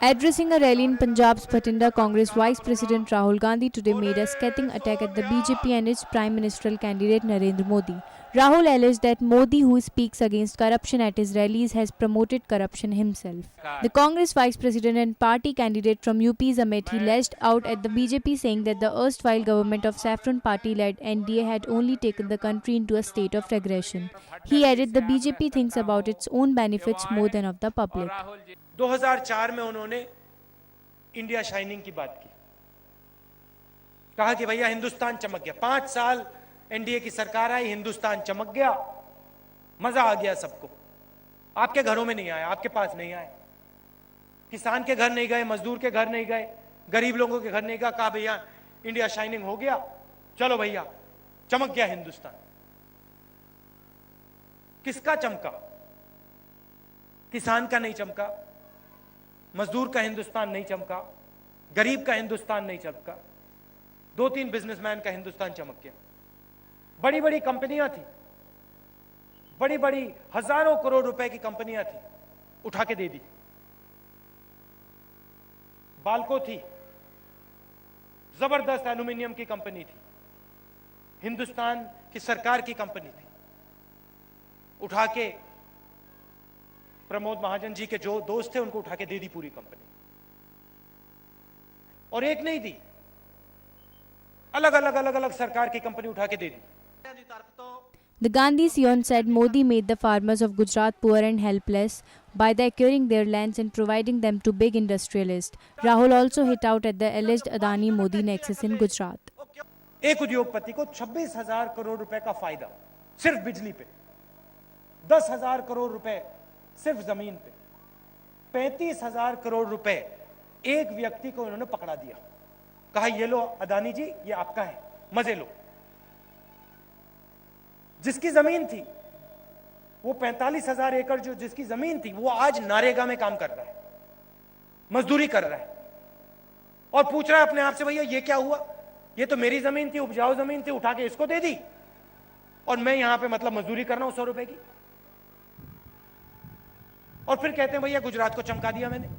Addressing a rally in Punjab's Bhatinda, Congress Vice President Rahul Gandhi today made a scathing attack at the BJP and its Prime Ministerial candidate Narendra Modi. Rahul alleged that Modi, who speaks against corruption at his rallies, has promoted corruption himself. The Congress Vice President and party candidate from UP's Amethi lashed out at the BJP, saying that the erstwhile government of Saffron Party-led NDA had only taken the country into a state of regression. He added the BJP thinks about its own benefits more than of the public. 2004 में उन्होंने India shining की बात की, कहा कि भैया हिंदुस्तान चमक गया। 5 साल एनडीए की सरकार आई, हिंदुस्तान चमक गया, मजा आ गया सबको। आपके घरों में नहीं आया, आपके पास नहीं आए, किसान के घर नहीं गए, मजदूर के घर नहीं गए, गरीब लोगों के घर नहीं गए। कहा भैया इंडिया शाइनिंग हो गया, चलो भैया चमक गया हिंदुस्तान। किसका चमका? किसान का नहीं चमका, मजदूर का हिंदुस्तान नहीं चमका, गरीब का हिंदुस्तान नहीं चमका, 2-3 बिजनेसमैन का हिंदुस्तान चमक गया। बड़ी बड़ी कंपनियां थी, बड़ी बड़ी हजारों करोड़ रुपए की कंपनियां थी, उठा के दे दी। बाल्को थी, जबरदस्त एल्यूमिनियम की कंपनी थी, हिंदुस्तान की सरकार की कंपनी थी, उठा के प्रमोद महाजन जी के जो दोस्त थे उनको उठा के दे दी पूरी कंपनी। और एक नहीं दी, अलग अलग सरकार की कंपनी उठा के दे दी। The Gandhi Sion said Modi made the farmers of Gujarat poor and helpless by acquiring their lands and providing them to big industrialists. Rahul also hit out at the alleged Adani-Modi nexus in Gujarat. एक उद्योगपति को 26,000 करोड़ रुपए का फायदा सिर्फ बिजली पे, 10,000 करोड़ रुपए सिर्फ जमीन पे, 35,000 करोड़ रुपए एक व्यक्ति को इन्होंने पकड़ा दिया। कहा ये लो अदानी जी, ये आपका है, मजे लो। जिसकी जमीन थी वो 45,000 एकड़ जो जिसकी जमीन थी वो आज नारेगा में काम कर रहा है, मजदूरी कर रहा है, और पूछ रहा है अपने आप से भैया ये क्या हुआ? ये तो मेरी जमीन थी, उपजाऊ जमीन थी, उठा के इसको दे दी, और मैं यहां पे मतलब मजदूरी कर रहा हूं 100 रुपए की। और फिर कहते हैं भैया गुजरात को चमका दिया मैंने।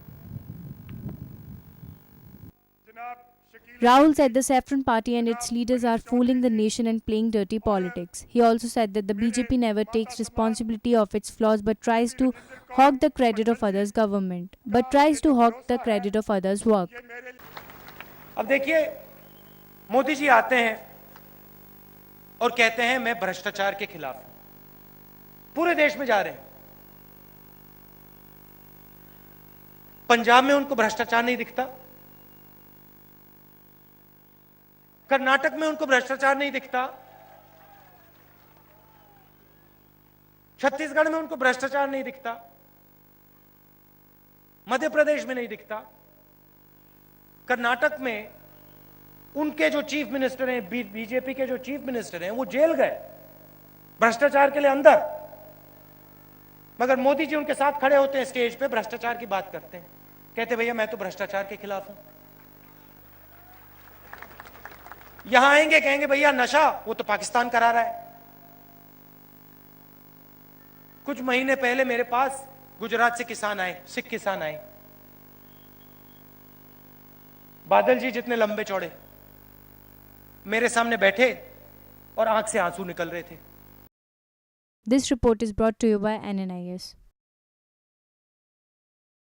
Rahul said the Saffron Party and its leaders are fooling the nation and playing dirty politics. He also said that the BJP never takes responsibility of its flaws but tries to hog the credit of others' work. अब देखिए, मोदी जी आते हैं और कहते हैं मैं भ्रष्टाचार के खिलाफ हूं, पूरे देश में जा रहे हैं। पंजाब में उनको भ्रष्टाचार नहीं दिखता, कर्नाटक में उनको भ्रष्टाचार नहीं दिखता, छत्तीसगढ़ में उनको भ्रष्टाचार नहीं दिखता, मध्य प्रदेश में नहीं दिखता। कर्नाटक में उनके जो चीफ मिनिस्टर हैं, बीजेपी के जो चीफ मिनिस्टर हैं, वो जेल गए भ्रष्टाचार के लिए अंदर, मगर मोदी जी उनके साथ खड़े होते हैं स्टेज पे, भ्रष्टाचार की बात करते हैं, कहते भैया मैं तो भ्रष्टाचार के खिलाफ हूं। यहां आएंगे कहेंगे भैया नशा वो तो पाकिस्तान करा रहा है। कुछ महीने पहले मेरे पास गुजरात से किसान आए, सिख किसान आए, बादल जी जितने लंबे चौड़े, मेरे सामने बैठे और आंख से आंसू निकल रहे थे। This report is brought to you by NNIS.